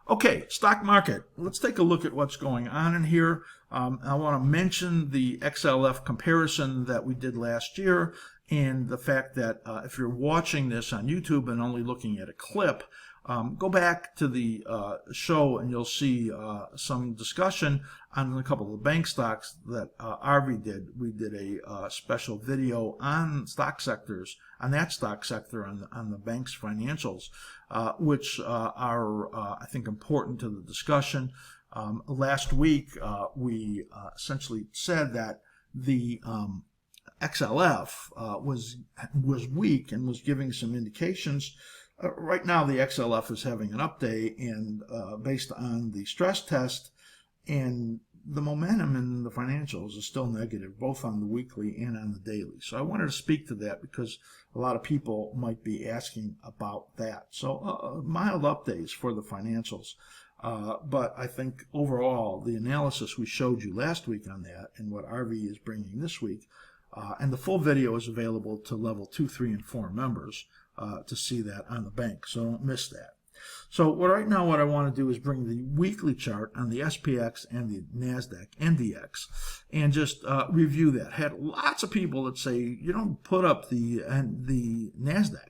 Okay, stock market. Let's take a look at what's going on in here. I want to mention the XLF comparison that we did last year, and the fact that if you're watching this on YouTube and only looking at a clip, go back to the show and you'll see some discussion on a couple of the bank stocks that Arvi did. We did a special video on stock sectors, on that stock sector, on the bank's financials, which are, I think, important to the discussion. Last week, we essentially said that the XLF was weak and was giving some indications. Right now, the XLF is having an update, and based on the stress test, and the momentum in the financials is still negative, both on the weekly and on the daily. So I wanted to speak to that because a lot of people might be asking about that. So mild updates for the financials. But I think overall, the analysis we showed you last week on that and what RV is bringing this week, and the full video is available to level 2, 3, and 4 members to see that on the bank. So don't miss that. So right now what I want to do is bring the weekly chart on the SPX and the Nasdaq NDX and just review that. Had lots of people that say, you don't put up the Nasdaq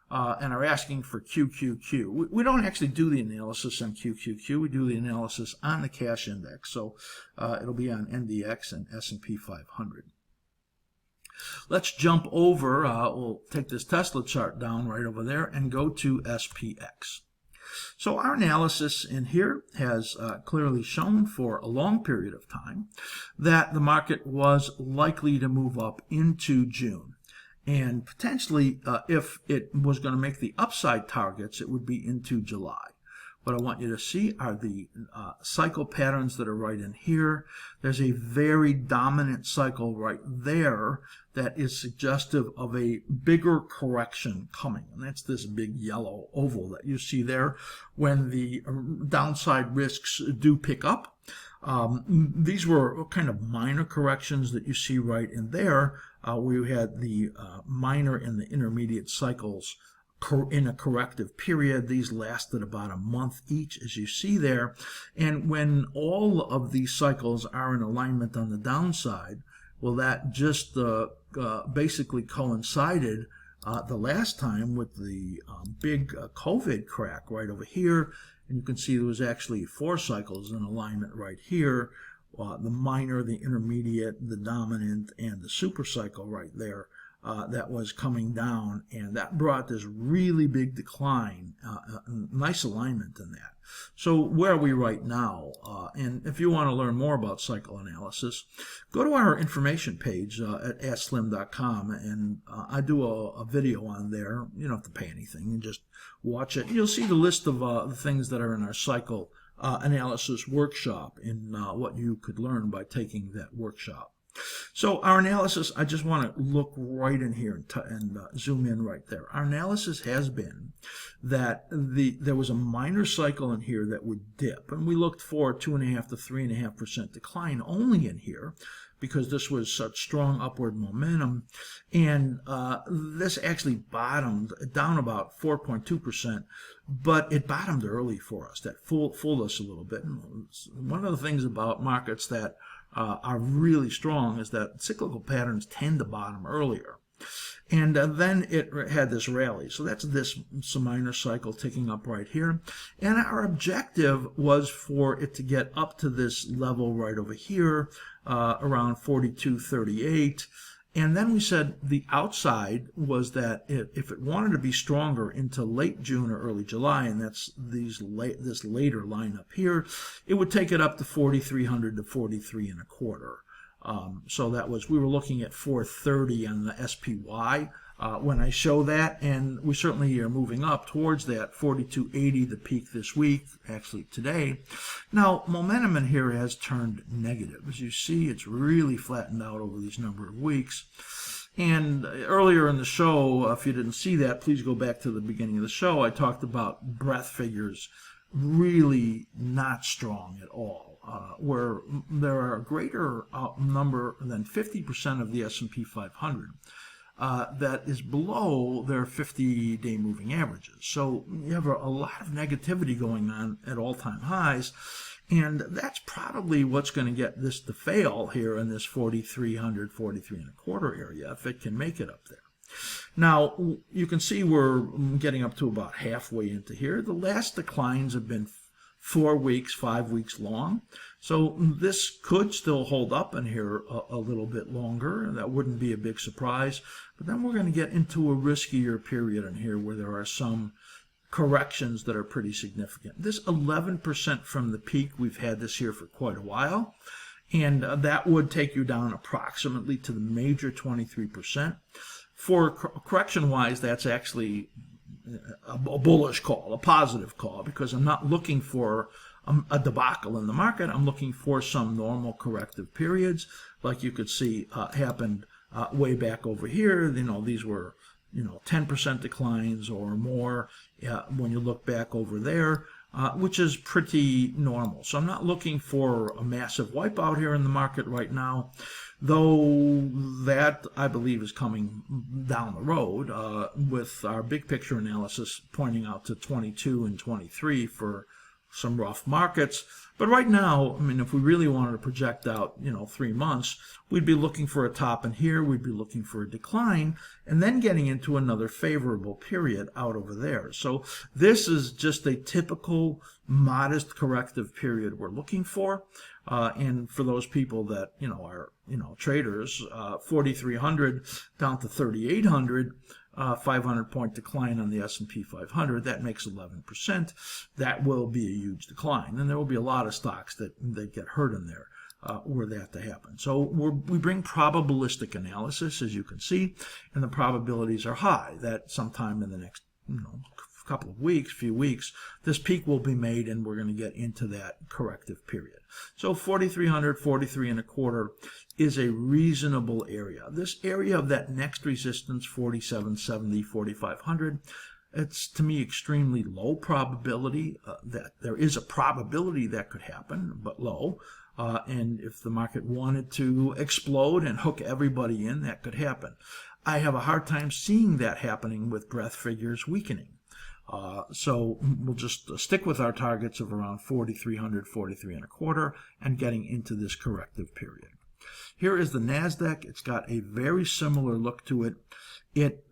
and are asking for QQQ. We don't actually do the analysis on QQQ. We do the analysis on the cash index. So it'll be on NDX and S&P 500. Let's jump over, we'll take this Tesla chart down right over there and go to SPX. So our analysis in here has clearly shown for a long period of time that the market was likely to move up into June. And potentially, if it was going to make the upside targets, it would be into July. What I want you to see are the cycle patterns that are right in here. There's a very dominant cycle right there that is suggestive of a bigger correction coming. And that's this big yellow oval that you see there when the downside risks do pick up. These were kind of minor corrections that you see right in there. We had the minor and the intermediate cycles in a corrective period. These lasted about a month each, as you see there. And when all of these cycles are in alignment on the downside, well, that just basically coincided the last time with the big COVID crack right over here. And you can see there was actually 4 cycles in alignment right here. The minor, the intermediate, the dominant, and the super cycle right there. That was coming down, and that brought this really big decline, nice alignment in that. So where are we right now? And if you want to learn more about cycle analysis, go to our information page at askSlim.com, and I do a video on there. You don't have to pay anything, you just watch it. You'll see the list of the things that are in our cycle analysis workshop and what you could learn by taking that workshop. So our analysis, I just want to look right in here and zoom in right there. Our analysis has been that there was a minor cycle in here that would dip, and we looked for 2.5 to 3.5% decline only in here because this was such strong upward momentum, and this actually bottomed down about 4.2%, but it bottomed early for us. That fooled us a little bit. And one of the things about markets that are really strong is that cyclical patterns tend to bottom earlier. And then it had this rally. So that's this minor cycle ticking up right here. And our objective was for it to get up to this level right over here, around 42.38. And then we said the outside was that if it wanted to be stronger into late June or early July, and that's this later line up here, it would take it up to 4,300 to 43.25. So that was, we were looking at 430 on the SPY when I show that, and we certainly are moving up towards that 42.80, the peak this week, actually today. Now, momentum in here has turned negative. As you see, it's really flattened out over these number of weeks. And earlier in the show, if you didn't see that, please go back to the beginning of the show. I talked about breadth figures really not strong at all, where there are a greater number than 50% of the S&P 500 that is below their 50-day moving averages. So you have a lot of negativity going on at all-time highs, and that's probably what's going to get this to fail here in this 4,300, 43.25 area, if it can make it up there. Now, you can see we're getting up to about halfway into here. The last declines have been 4 weeks, 5 weeks long. So this could still hold up in here a little bit longer. That wouldn't be a big surprise. But then we're going to get into a riskier period in here where there are some corrections that are pretty significant. This 11% from the peak, we've had this here for quite a while. And that would take you down approximately to the major 23%. For correction-wise, that's actually a bullish call, a positive call, because I'm not looking for a debacle in the market. I'm looking for some normal corrective periods, like you could see happened way back over here. These were 10% declines or more when you look back over there, which is pretty normal. So I'm not looking for a massive wipeout here in the market right now, though that, I believe, is coming down the road with our big picture analysis pointing out to 22 and 23 for some rough markets. But right now, I mean, if we really wanted to project out, 3 months, we'd be looking for a top in here, we'd be looking for a decline, and then getting into another favorable period out over there. So this is just a typical modest corrective period we're looking for. And for those people that, are, traders, 4,300 down to 3,800, 500-point decline on the S&P 500, that makes 11%. That will be a huge decline. And there will be a lot of stocks that get hurt in there were that to happen. So we bring probabilistic analysis, as you can see, and the probabilities are high that sometime in the next, couple of weeks, few weeks, this peak will be made and we're going to get into that corrective period. So 4,300, 43.25 is a reasonable area. This area of that next resistance, 4770, 4500, it's to me extremely low probability that there is a probability that could happen, but low. And if the market wanted to explode and hook everybody in, that could happen. I have a hard time seeing that happening with breadth figures weakening. So we'll just stick with our targets of around 4,300, 43.25 and getting into this corrective period. Here is the Nasdaq. It's got a very similar look to it. It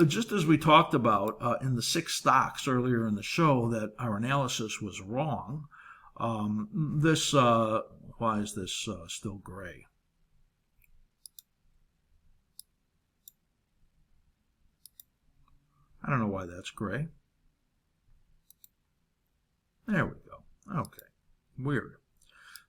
just as we talked about in the 6 stocks earlier in the show that our analysis was wrong. Why is this still gray? I don't know why that's gray. There we go. Okay. Weird.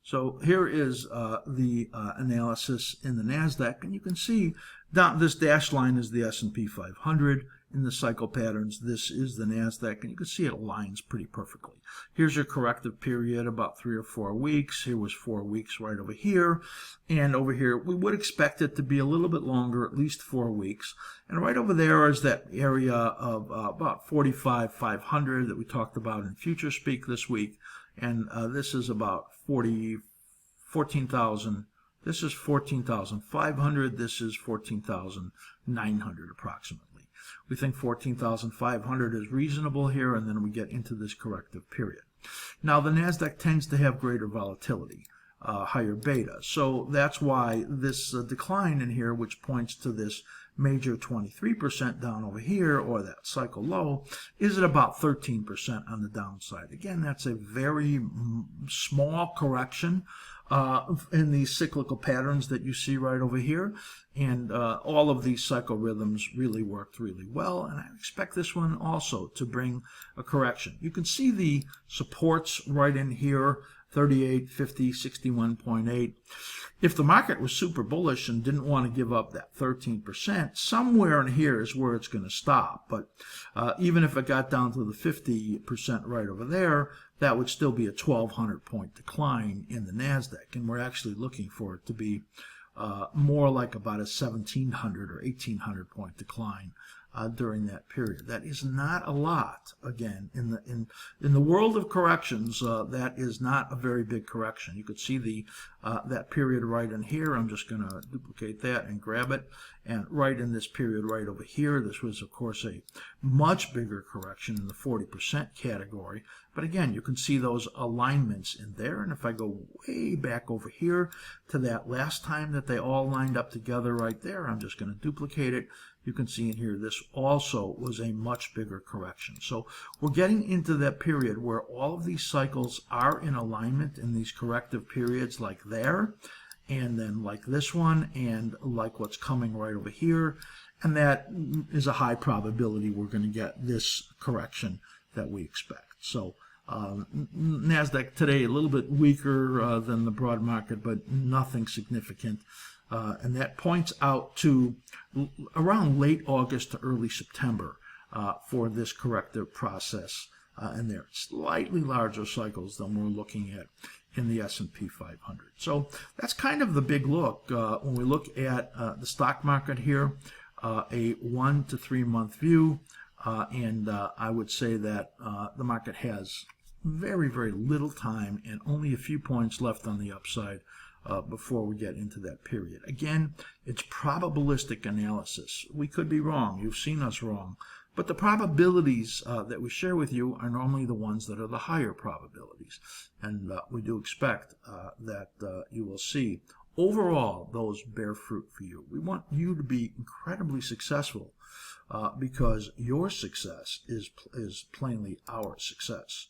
So here is the analysis in the Nasdaq, and you can see down this dashed line is the S&P 500. In the cycle patterns, this is the Nasdaq, and you can see it aligns pretty perfectly. Here's your corrective period, about 3 or 4 weeks. Here was 4 weeks right over here, and over here we would expect it to be a little bit longer, at least 4 weeks. And right over there is that area of about 45,500 that we talked about in Future Speak this week, and this is about 14,000. This is 14,500. This is 14,900 approximately. We think 14,500 is reasonable here, and then we get into this corrective period. Now, the Nasdaq tends to have greater volatility, higher beta. So that's why this decline in here, which points to this major 23% down over here, or that cycle low, is at about 13% on the downside. Again, that's a very small correction in these cyclical patterns that you see right over here, and all of these cycle rhythms really worked really well, and I expect this one also to bring a correction. You can see the supports right in here, 38, 50, 61.8. If the market was super bullish and didn't want to give up that 13%, somewhere in here is where it's going to stop. But even if it got down to the 50% right over there, that would still be a 1,200-point decline in the Nasdaq. And we're actually looking for it to be more like about a 1,700 or 1,800-point decline during that period. That is not a lot. Again, in the world of corrections, that is not a very big correction. You could see the that period right in here. I'm just going to duplicate that and grab it. And right in this period right over here, this was, of course, a much bigger correction in the 40% category. But again, you can see those alignments in there. And if I go way back over here to that last time that they all lined up together right there, I'm just going to duplicate it. You can see in here, this also was a much bigger correction. So we're getting into that period where all of these cycles are in alignment in these corrective periods like there, and then like this one, and like what's coming right over here. And that is a high probability we're going to get this correction that we expect. So Nasdaq today a little bit weaker than the broad market, but nothing significant. And that points out to around late August to early September for this corrective process. And they're slightly larger cycles than we're looking at in the S&P 500. So that's kind of the big look. When we look at the stock market here, a 1 to 3 month view, and I would say that the market has very, very little time and only a few points left on the upside before we get into that period. Again, it's probabilistic analysis. We could be wrong. You've seen us wrong. But the probabilities that we share with you are normally the ones that are the higher probabilities. And we do expect that you will see overall those bear fruit for you. We want you to be incredibly successful because your success is plainly our success.